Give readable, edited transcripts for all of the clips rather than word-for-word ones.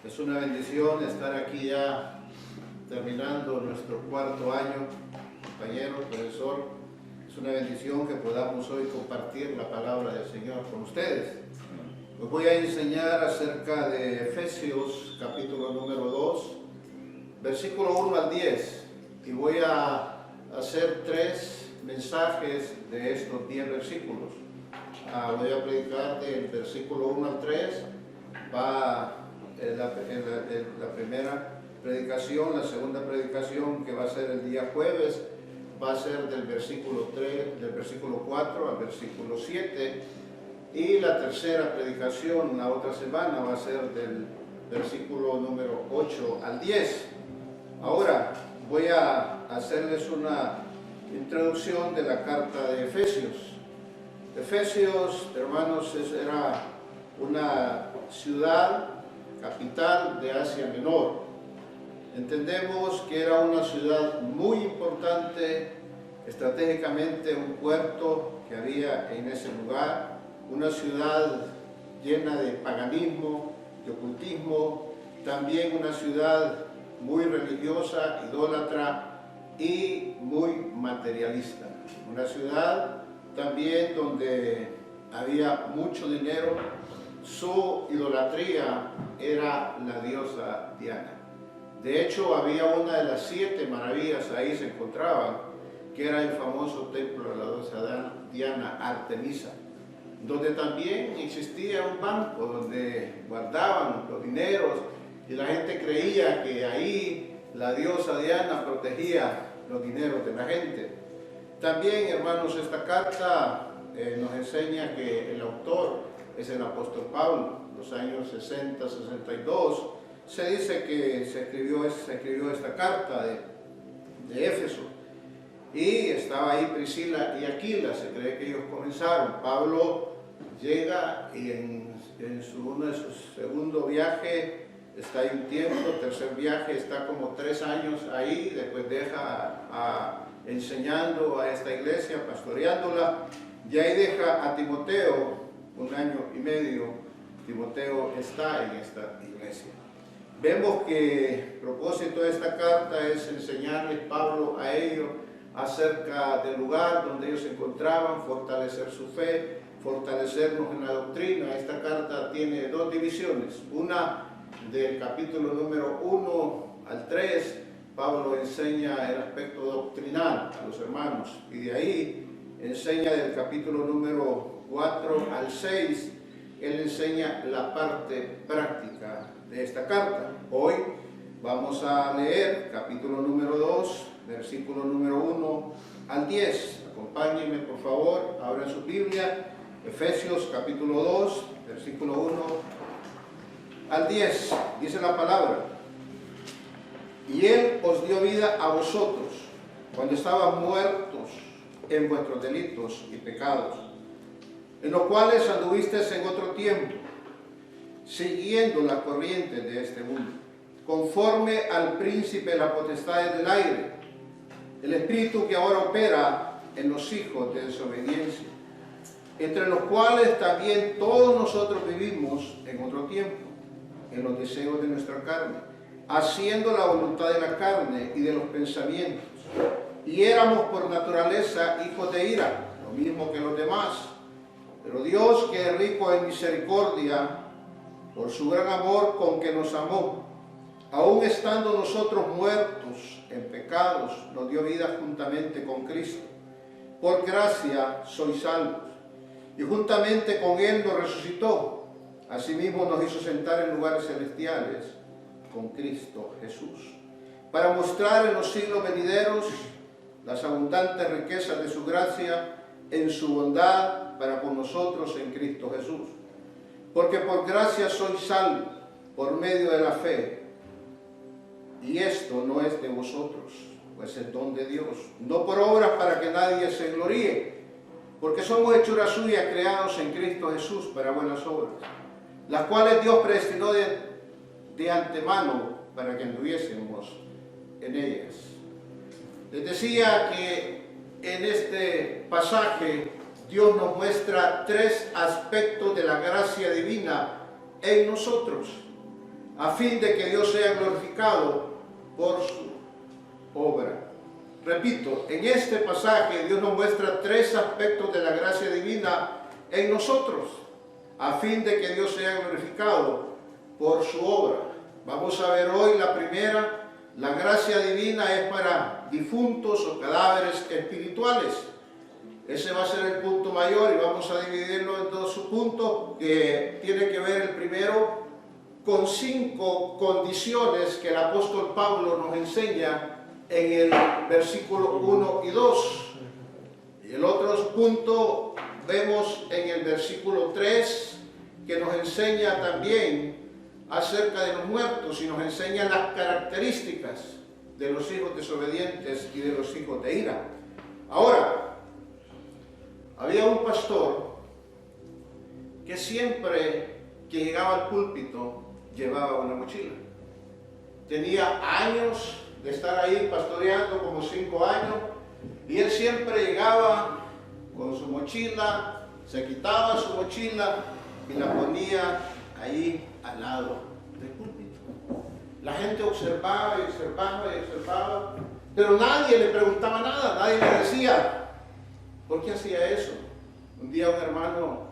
Es una bendición estar aquí ya terminando nuestro cuarto año, compañero, profesor. Es una bendición que podamos hoy compartir la palabra del Señor con ustedes. Os voy a enseñar acerca de Efesios, capítulo número 2, versículo 1 al 10. Y voy a hacer 3 mensajes de estos 10 versículos. Voy a predicar del versículo 1 al 3. Va la primera predicación, la segunda predicación, que va a ser el día jueves, va a ser del versículo 3, del versículo 4 al versículo 7, y la tercera predicación la otra semana va a ser del versículo número 8 al 10. Ahora voy a hacerles una introducción de la carta de Efesios. Efesios, hermanos, era una ciudad capital de Asia Menor. Entendemos que era una ciudad muy importante, estratégicamente un puerto que había en ese lugar, una ciudad llena de paganismo, de ocultismo, también una ciudad muy religiosa, idólatra y muy materialista. Una ciudad también donde había mucho dinero. Su idolatría era la diosa Diana. De hecho, había una de las 7 maravillas, ahí se encontraban, que era el famoso templo de la diosa Diana, Artemisa, donde también existía un banco donde guardaban los dineros y la gente creía que ahí la diosa Diana protegía los dineros de la gente. También, hermanos, esta carta nos enseña que el autor es el apóstol Pablo. Los años 60, 62, se dice que se escribió esta carta de Éfeso. Y estaba ahí Priscila y Aquila, se cree que ellos comenzaron. Pablo llega y en uno de sus segundo viaje está ahí un tiempo, tercer viaje está como 3 años ahí, después deja enseñando a esta iglesia, pastoreándola, y ahí deja a Timoteo 1 año y medio. Timoteo está en esta iglesia. Vemos que el propósito de esta carta es enseñarles Pablo a ellos acerca del lugar donde ellos se encontraban, fortalecer su fe, fortalecernos en la doctrina. Esta carta tiene 2 divisiones. Una del capítulo número 1 al 3, Pablo enseña el aspecto doctrinal a los hermanos, y de ahí enseña del capítulo número 4 al 6, él enseña la parte práctica de esta carta. Hoy vamos a leer capítulo número 2, versículo número 1 al 10. Acompáñenme, por favor, abran su Biblia, Efesios capítulo 2, versículo 1 al 10. Dice la palabra: y Él os dio vida a vosotros cuando estaban muertos en vuestros delitos y pecados, en los cuales anduvisteis en otro tiempo, siguiendo las corrientes de este mundo, conforme al príncipe de las potestades del aire, el espíritu que ahora opera en los hijos de desobediencia, entre los cuales también todos nosotros vivimos en otro tiempo, en los deseos de nuestra carne, haciendo la voluntad de la carne y de los pensamientos, y éramos por naturaleza hijos de ira, lo mismo que los demás. Pero Dios, que es rico en misericordia, por su gran amor con que nos amó, aun estando nosotros muertos en pecados, nos dio vida juntamente con Cristo. Por gracia sois salvos, y juntamente con Él nos resucitó. Asimismo nos hizo sentar en lugares celestiales con Cristo Jesús, para mostrar en los siglos venideros las abundantes riquezas de su gracia en su bondad para con nosotros en Cristo Jesús. Porque por gracia sois salvos por medio de la fe, y esto no es de vosotros, pues es don de Dios, no por obras para que nadie se gloríe, porque somos hechura suya, creados en Cristo Jesús para buenas obras, las cuales Dios predestinó de antemano para que anduviésemos en ellas. Les decía que en este pasaje Dios nos muestra 3 aspectos de la gracia divina en nosotros. a fin de que Dios sea glorificado por su obra. Repito, en este pasaje Dios nos muestra tres aspectos de la gracia divina en nosotros, a fin de que Dios sea glorificado por su obra. Vamos a ver hoy la primera. La gracia divina es para difuntos o cadáveres espirituales. Ese va a ser el punto mayor y vamos a dividirlo en dos puntos, que tiene que ver el primero con 5 condiciones que el apóstol Pablo nos enseña en el versículo 1 y 2. Y el otro punto vemos en el versículo 3, que nos enseña también acerca de los muertos y nos enseña las características de los hijos desobedientes y de los hijos de ira. Ahora, había un pastor que siempre que llegaba al púlpito llevaba una mochila. Tenía años de estar ahí pastoreando, como 5 años, y él siempre llegaba con su mochila, se quitaba su mochila y la ponía ahí al lado del púlpito. La gente observaba y observaba y observaba, pero nadie le preguntaba nada, nadie le decía ¿por qué hacía eso? Un día un hermano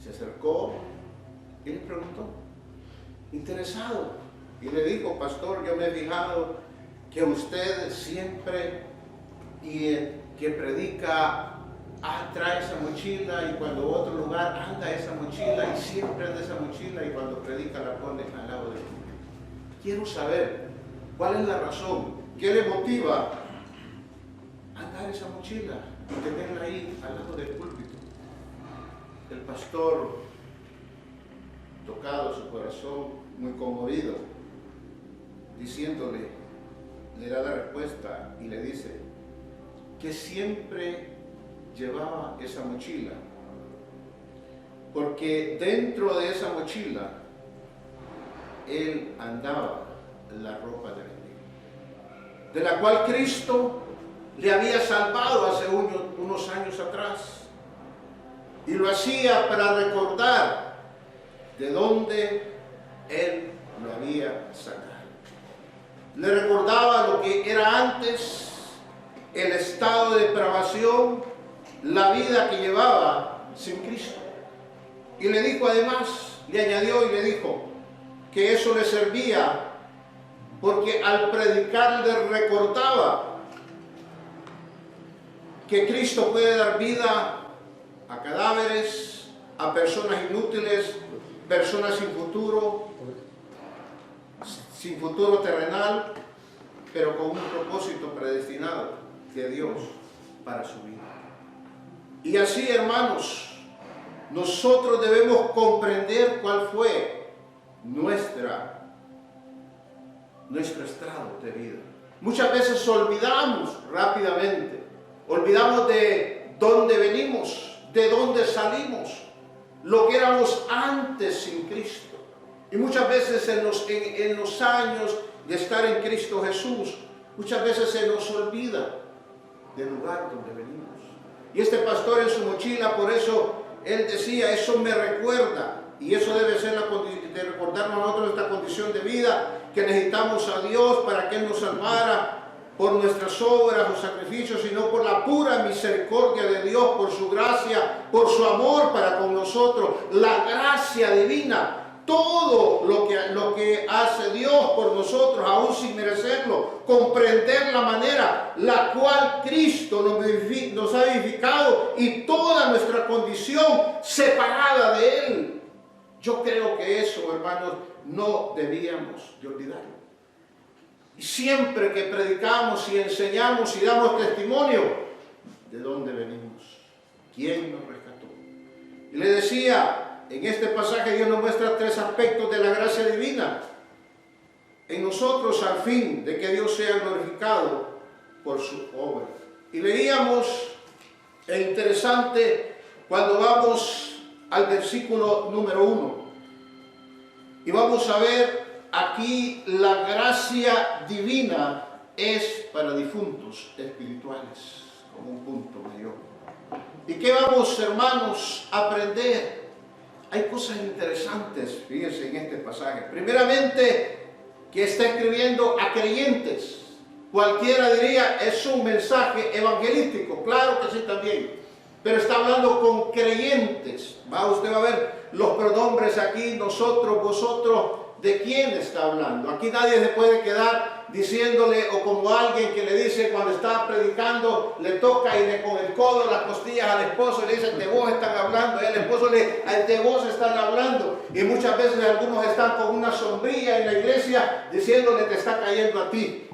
se acercó y le preguntó, interesado, y le dijo, pastor, yo me he fijado que usted siempre que predica trae esa mochila, y cuando va a otro lugar anda esa mochila, y siempre anda esa mochila, y cuando predica la pone al lado de él. Quiero saber cuál es la razón, qué le motiva a andar esa mochila y tenerla ahí al lado del púlpito. El pastor, tocado su corazón, muy conmovido, diciéndole, le da la respuesta y le dice que siempre llevaba esa mochila porque dentro de esa mochila él andaba la ropa de bendición, de la cual Cristo le había salvado hace unos años atrás, y lo hacía para recordar de dónde él lo había sacado. Le recordaba lo que era antes, el estado de depravación, la vida que llevaba sin Cristo. Y le dijo además, le añadió y le dijo que eso le servía porque al predicar le recordaba que Cristo puede dar vida a cadáveres, a personas inútiles, personas sin futuro terrenal, pero con un propósito predestinado de Dios para su vida. Y así, hermanos, nosotros debemos comprender cuál fue nuestro estrado de vida. Muchas veces olvidamos rápidamente, olvidamos de dónde venimos, de dónde salimos, lo que éramos antes sin Cristo. Y muchas veces en los años de estar en Cristo Jesús, muchas veces se nos olvida del lugar donde venimos. Y este pastor en su mochila, por eso él decía, eso me recuerda, y eso debe ser de recordarnos a nosotros esta condición de vida, que necesitamos a Dios para que Él nos salvara por nuestras obras o sacrificios, sino por la pura misericordia de Dios, por su gracia, por su amor para con nosotros, la gracia divina. Todo lo que hace Dios por nosotros, aún sin merecerlo, comprender la manera la cual Cristo nos ha vivificado y toda nuestra condición separada de Él. Yo creo que eso, hermanos, no debíamos de olvidarlo. Y siempre que predicamos y enseñamos y damos testimonio, ¿de dónde venimos? ¿Quién nos rescató? Y le decía, en este pasaje Dios nos muestra 3 aspectos de la gracia divina en nosotros, al fin de que Dios sea glorificado por su obra. Y leíamos, es interesante, cuando vamos al versículo número 1, y vamos a ver aquí la gracia divina es para difuntos espirituales, como un punto mayor. ¿Y qué vamos, hermanos, a aprender? hay cosas interesantes, fíjense, en este pasaje. Primeramente, que está escribiendo a creyentes. Cualquiera diría, es un mensaje evangelístico. Claro que sí también. Pero está hablando con creyentes. Usted va a ver los pronombres aquí, nosotros, vosotros. ¿De quién está hablando? Aquí nadie se puede quedar diciéndole, o como alguien que le dice cuando está predicando, le toca y con el codo las costillas al esposo y le dice, de vos están hablando. Y el esposo le dice, de vos están hablando. Y muchas veces algunos están con una sombrilla en la iglesia diciéndole, te está cayendo a ti.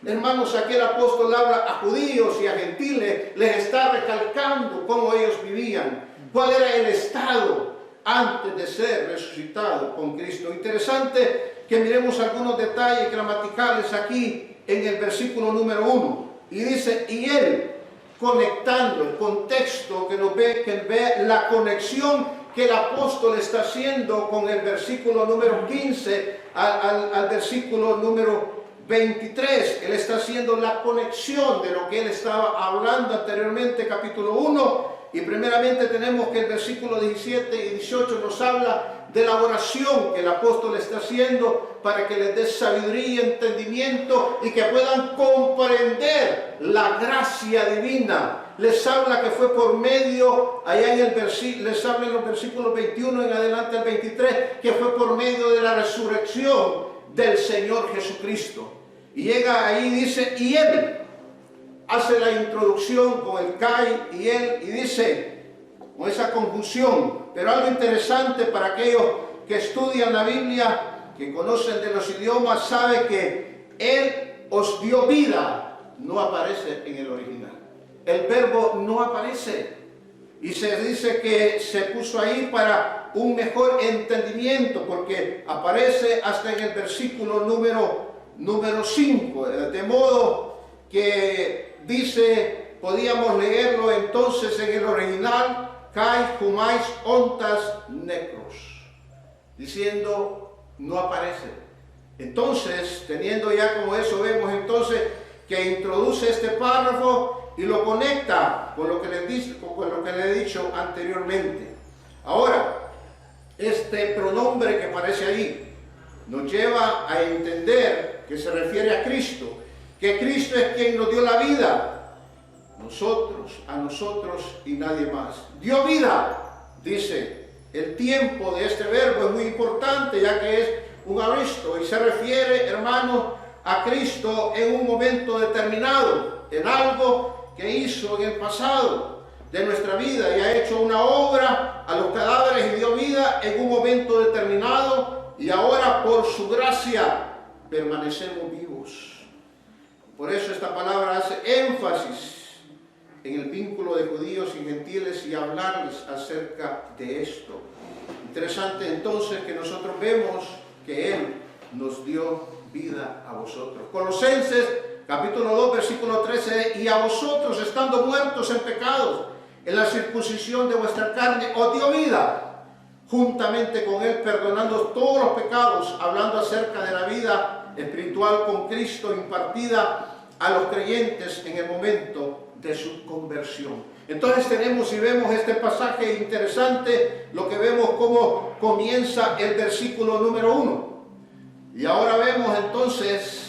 Hermanos, aquí el apóstol habla a judíos y a gentiles, les está recalcando cómo ellos vivían, cuál era el estado antes de ser resucitado con Cristo. Interesante que miremos algunos detalles gramaticales aquí en el versículo número 1. Y dice, y él, conectando el contexto que ve la conexión que el apóstol está haciendo con el versículo número 15 al versículo número 23. Él está haciendo la conexión de lo que él estaba hablando anteriormente, capítulo 1. Y primeramente tenemos que el versículo 17 y 18 nos habla de la oración que el apóstol está haciendo para que les dé sabiduría y entendimiento y que puedan comprender la gracia divina. Les habla que fue por medio, allá en les habla en los versículos 21 en adelante al 23, que fue por medio de la resurrección del Señor Jesucristo. Y llega ahí, dice, y él hace la introducción con el Kai y él, y dice, con esa conjunción. Pero algo interesante para aquellos que estudian la Biblia, que conocen de los idiomas, sabe que él os dio vida, no aparece en el original. El verbo no aparece. Y se dice que se puso ahí para un mejor entendimiento, porque aparece hasta en el versículo número 5, de modo que dice, podíamos leerlo entonces en el original, kai humais ontas necros, diciendo, no aparece. Entonces, teniendo ya como eso, vemos entonces que introduce este párrafo y lo conecta con lo que le he dicho anteriormente. Ahora, este pronombre que aparece ahí nos lleva a entender que se refiere a Cristo, que Cristo es quien nos dio la vida, a nosotros y nadie más. Dio vida, dice. El tiempo de este verbo es muy importante, ya que es un aristo y se refiere, hermanos, a Cristo en un momento determinado, en algo que hizo en el pasado de nuestra vida y ha hecho una obra a los cadáveres y dio vida en un momento determinado, y ahora por su gracia permanecemos vivos. Por eso esta palabra hace énfasis en el vínculo de judíos y gentiles y hablarles acerca de esto. Interesante entonces que nosotros vemos que Él nos dio vida a vosotros. Colosenses capítulo 2 versículo 13, y a vosotros estando muertos en pecados, en la circuncisión de vuestra carne, os dio vida, juntamente con Él, perdonando todos los pecados, hablando acerca de la vida espiritual con Cristo impartida a los creyentes en el momento de su conversión. Entonces tenemos y vemos este pasaje interesante, lo que vemos cómo comienza el versículo número 1. Y ahora vemos entonces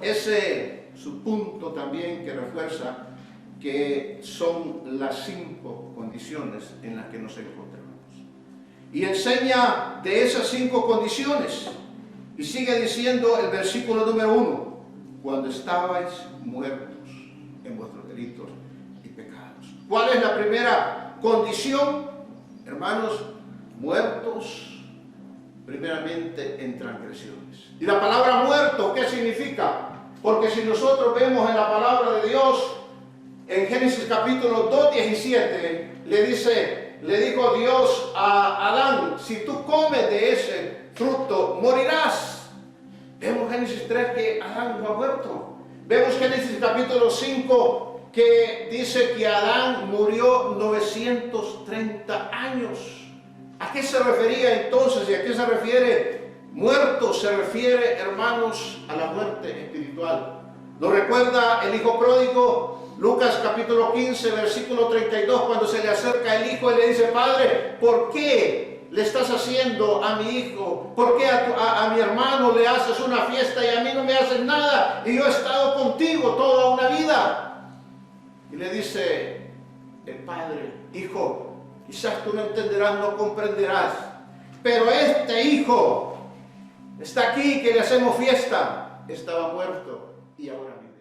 ese subpunto también que refuerza que son las 5 condiciones en las que nos encontramos. Y enseña de esas 5 condiciones. Y sigue diciendo el versículo número 1, cuando estabais muertos en vuestros delitos y pecados. ¿Cuál es la primera condición? Hermanos, muertos primeramente en transgresiones. Y la palabra muerto, ¿qué significa? Porque si nosotros vemos en la palabra de Dios, en Génesis capítulo 2:17, le dijo Dios a Adán, si tú comes de ese fruto, morirás. Vemos Génesis 3 que Adán no ha muerto. Vemos Génesis capítulo 5 que dice que Adán murió 930 años. ¿A qué se refería entonces y a qué se refiere muerto? Se refiere, hermanos, a la muerte espiritual. ¿Lo recuerda el hijo pródigo? Lucas capítulo 15, versículo 32, cuando se le acerca el hijo y le dice, Padre, ¿por qué le estás haciendo a mi hijo? ¿Por qué a mi hermano le haces una fiesta y a mí no me haces nada? Y yo he estado contigo toda una vida. Y le dice el padre: hijo, quizás tú no entenderás, no comprenderás, pero este hijo está aquí, que le hacemos fiesta, estaba muerto y ahora vive.